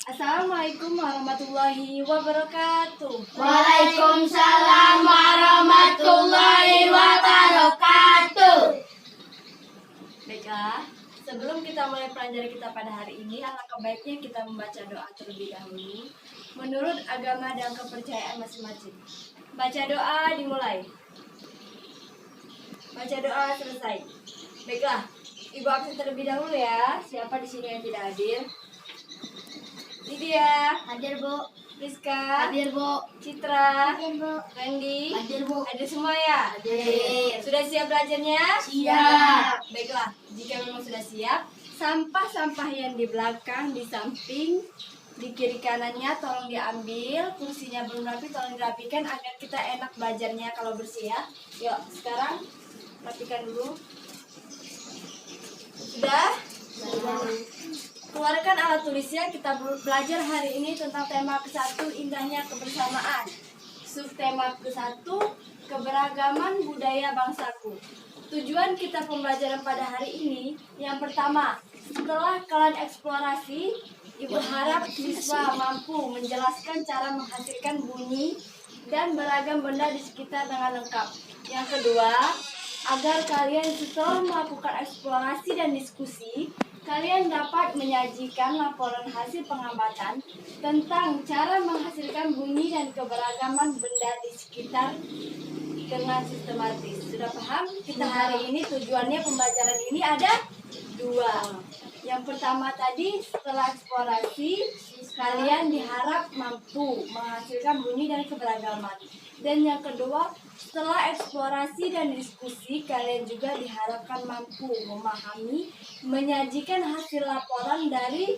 Assalamualaikum warahmatullahi wabarakatuh. Waalaikumsalam warahmatullahi wabarakatuh. Baiklah, sebelum kita mulai pelajaran kita pada hari ini, alangkah baiknya kita membaca doa terlebih dahulu menurut agama dan kepercayaan masing-masing. Baca doa dimulai. Baca doa selesai. Baiklah, Ibu absen terlebih dahulu ya. Siapa di sini yang tidak hadir? Lydia, Hadir, Bu. Rizka, Hadir, Bu. Citra, Hadir, Bu. Randy, Hadir, Bu. hadir semua ya? Hadir. Sudah siap belajarnya? Siap. Baiklah, jika memang sudah siap, sampah-sampah yang di belakang, di samping, di kiri kanannya tolong diambil, kursinya belum rapi tolong dirapikan agar kita enak belajarnya kalau bersih ya. Yuk, sekarang rapikan dulu. Sudah? Keluarkan alat tulisnya. Kita belajar hari ini tentang tema ke-1, indahnya kebersamaan. Subtema ke-1, keberagaman budaya bangsaku. Tujuan kita pembelajaran pada hari ini, yang pertama, setelah kalian eksplorasi, Ibu harap siswa mampu menjelaskan cara menghasilkan bunyi dan beragam benda di sekitar dengan lengkap. Yang kedua, agar kalian setelah melakukan eksplorasi dan diskusi, kalian dapat menyajikan laporan hasil pengamatan tentang cara menghasilkan bunyi dan keberagaman benda di sekitar dengan sistematis. Sudah paham? Kita hari ini tujuannya pembelajaran ini ada 2. Yang pertama tadi, setelah eksplorasi, kalian diharap mampu menghasilkan bunyi dan keberagaman. Dan yang kedua, setelah eksplorasi dan diskusi, kalian juga diharapkan mampu memahami, menyajikan hasil laporan dari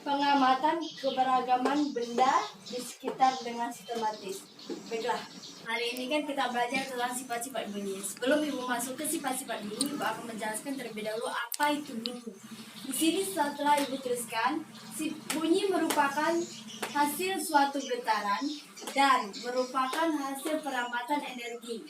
pengamatan keberagaman benda di sekitar dengan sistematis. Baiklah, hari ini kan kita belajar tentang sifat-sifat bunyi. Sebelum Ibu masuk ke sifat-sifat bunyi, Ibu akan menjelaskan terlebih dahulu apa itu bunyi. Di sini setelah Ibu tuliskan, si bunyi merupakan hasil suatu getaran dan merupakan hasil peramatan energi.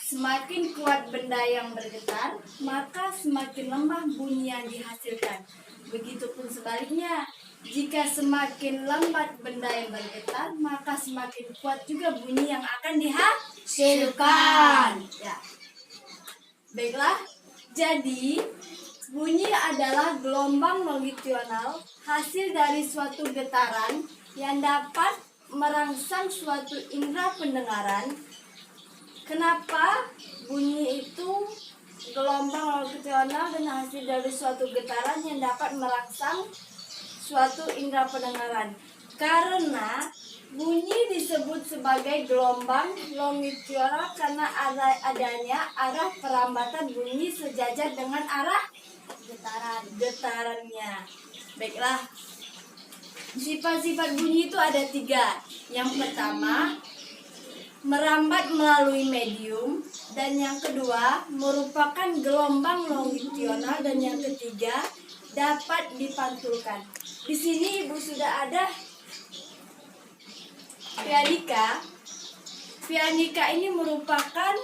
Semakin kuat benda yang bergetar, maka semakin lemah bunyi yang dihasilkan. Begitupun sebaliknya, jika semakin lambat benda yang bergetar, maka semakin kuat juga bunyi yang akan dihasilkan. Ya. Baiklah, jadi bunyi adalah gelombang longitudinal hasil dari suatu getaran yang dapat merangsang suatu indera pendengaran. Kenapa bunyi itu gelombang longitudinal dan hasil dari suatu getaran yang dapat merangsang suatu indera pendengaran? Karena bunyi disebut sebagai gelombang longitudinal karena adanya arah perambatan bunyi sejajar dengan arah getarannya. Baiklah, sifat-sifat bunyi itu ada 3. Yang pertama, merambat melalui medium, dan yang kedua merupakan gelombang longitudinal, dan yang ketiga dapat dipantulkan. Di sini Ibu sudah ada pianika. Pianika ini merupakan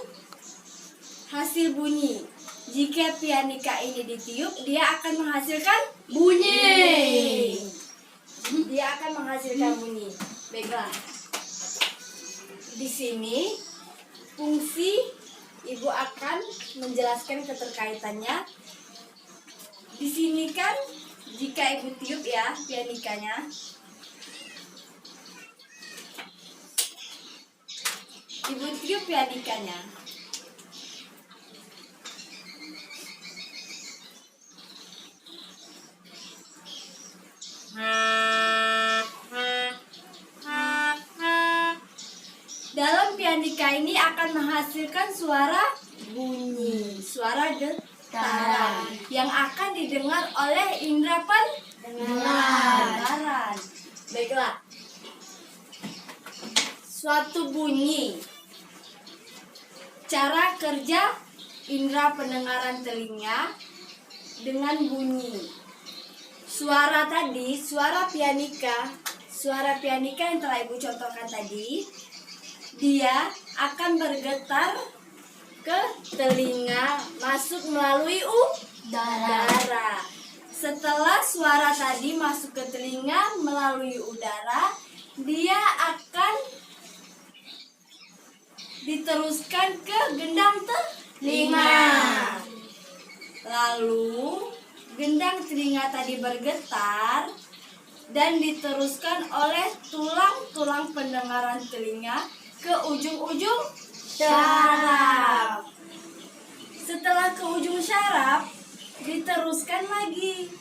hasil bunyi. Jika pianika ini ditiup, dia akan menghasilkan bunyi. Dia akan menghasilkan bunyi. Baiklah. Di sini fungsi Ibu akan menjelaskan keterkaitannya. Di sini kan jika Ibu tiup ya pianikanya, Ibu tiup pianikanya. Dalam pianika ini akan menghasilkan suara bunyi, suara getaran yang akan didengar oleh indera pendengaran. Baiklah, suatu bunyi, cara kerja indera pendengaran telinga dengan bunyi. Suara tadi, suara pianika yang telah Ibu contohkan tadi, dia akan bergetar ke telinga, masuk melalui udara. Setelah suara tadi masuk ke telinga melalui udara, dia akan diteruskan ke gendang telinga. Lalu gendang telinga tadi bergetar dan diteruskan oleh tulang-tulang pendengaran telinga ke ujung-ujung syaraf. Setelah ke ujung syaraf, diteruskan lagi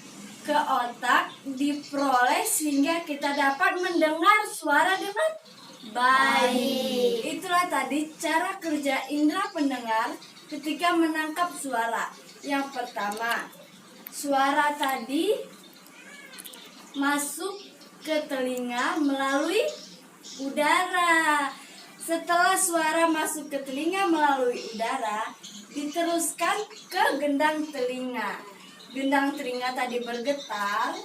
ke otak, diperoleh sehingga kita dapat mendengar suara dengan baik. Itulah tadi cara kerja indera pendengar ketika menangkap suara. Yang pertama, suara tadi masuk ke telinga melalui udara. Setelah suara masuk ke telinga melalui udara, diteruskan ke gendang telinga. Gendang telinga tadi bergetar,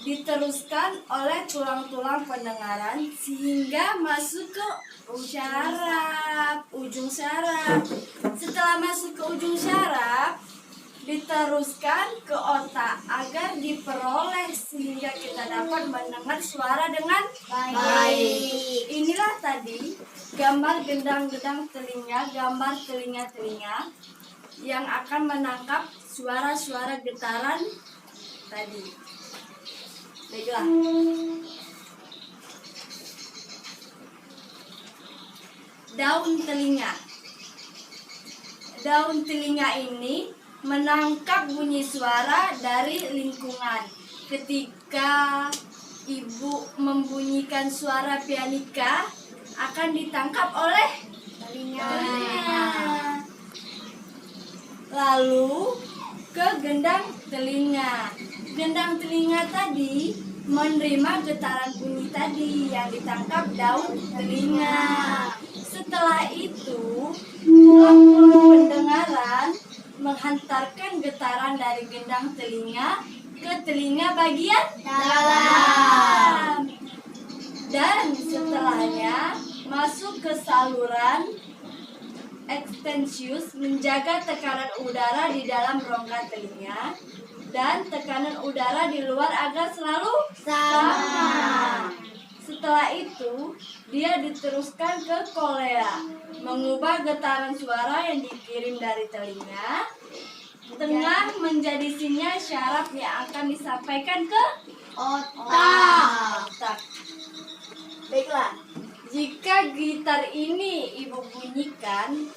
diteruskan oleh tulang-tulang pendengaran sehingga masuk ke ujung syaraf. Setelah masuk ke ujung syaraf, diteruskan ke otak agar diperoleh sehingga kita dapat mendengar suara dengan baik. Inilah tadi gambar gendang-gendang telinga, gambar telinga-telinga yang akan menangkap suara-suara getaran tadi. Baiklah. Daun telinga. Daun telinga ini menangkap bunyi suara dari lingkungan. Ketika ibu membunyikan suara pianika, akan ditangkap oleh telinga. Lalu ke gendang telinga. Gendang telinga tadi menerima getaran bunyi tadi yang ditangkap daun telinga. Setelah itu, tulang-tulang pendengaran menghantarkan getaran dari gendang telinga ke telinga bagian dalam. Dan setelahnya masuk ke saluran ekstensius menjaga tekanan udara di dalam rongga telinga dan tekanan udara di luar agar selalu sama. Setelah itu, dia diteruskan ke kolea, mengubah getaran suara yang dikirim dari telinga tengah menjadi sinyal syaraf yang akan disampaikan ke otak. Baiklah, jika gitar ini ibu bunyikan,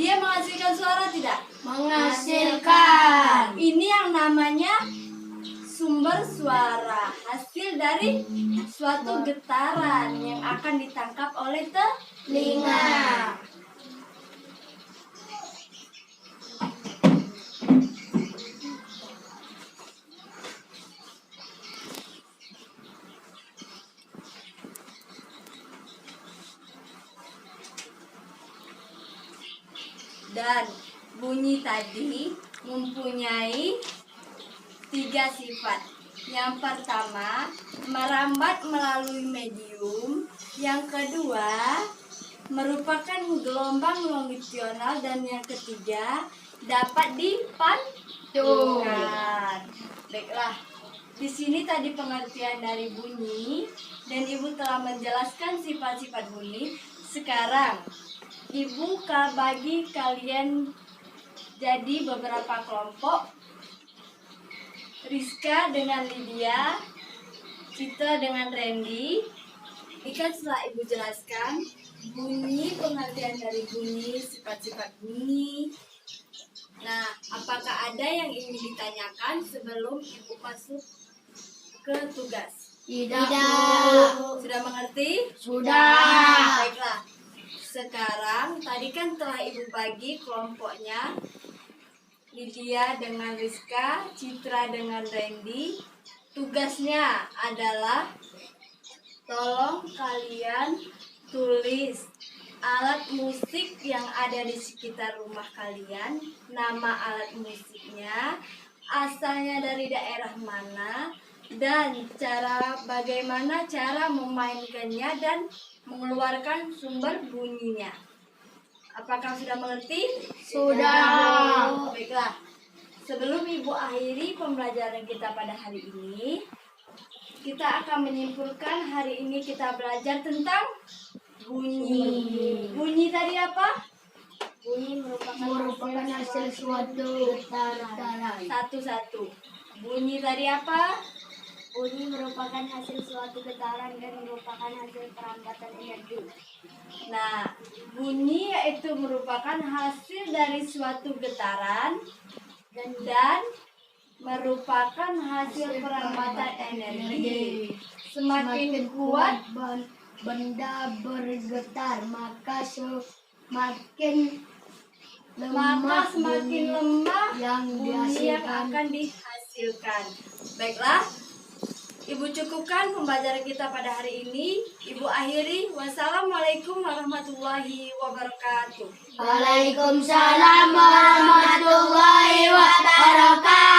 dia menghasilkan suara tidak? Menghasilkan. Ini yang namanya sumber suara, hasil dari suatu getaran yang akan ditangkap oleh telinga. Dan bunyi tadi mempunyai 3 sifat. Yang pertama, merambat melalui medium. Yang kedua, merupakan gelombang longitudinal. Dan yang ketiga, dapat dipantulkan. Baiklah, di sini tadi pengertian dari bunyi dan ibu telah menjelaskan sifat-sifat bunyi. Sekarang ibu bagi kalian jadi beberapa kelompok. Rizka dengan Lydia, Citra dengan Randy. Ikan setelah ibu jelaskan bunyi, pengertian dari bunyi, sifat-sifat bunyi. Nah, apakah ada yang ingin ditanyakan sebelum ibu masuk ke tugas? Tidak. Sudah mengerti? Sudah. Baiklah. Sekarang tadi kan telah ibu bagi kelompoknya, Lydia dengan Rizka, Citra dengan Randy. Tugasnya adalah tolong kalian tulis alat musik yang ada di sekitar rumah kalian, nama alat musiknya, asalnya dari daerah mana, dan bagaimana cara memainkannya dan mengeluarkan sumber bunyinya. Apakah sudah mengerti? Sudah. Baiklah. Sebelum Ibu akhiri pembelajaran kita pada hari ini, kita akan menyimpulkan hari ini kita belajar tentang bunyi. Bunyi tadi apa? Bunyi merupakan hasil suatu getaran. Satu-satu. Bunyi tadi apa? Bunyi merupakan hasil suatu getaran dan merupakan hasil perambatan energi. Nah, bunyi yaitu merupakan hasil dari suatu getaran dan merupakan hasil perambatan energi. Semakin kuat benda bergetar, maka semakin lemah yang bunyi yang akan dihasilkan. Baiklah, Ibu cukupkan pembelajaran kita pada hari ini. Ibu akhiri. Wassalamualaikum warahmatullahi wabarakatuh. Waalaikumsalam warahmatullahi wabarakatuh.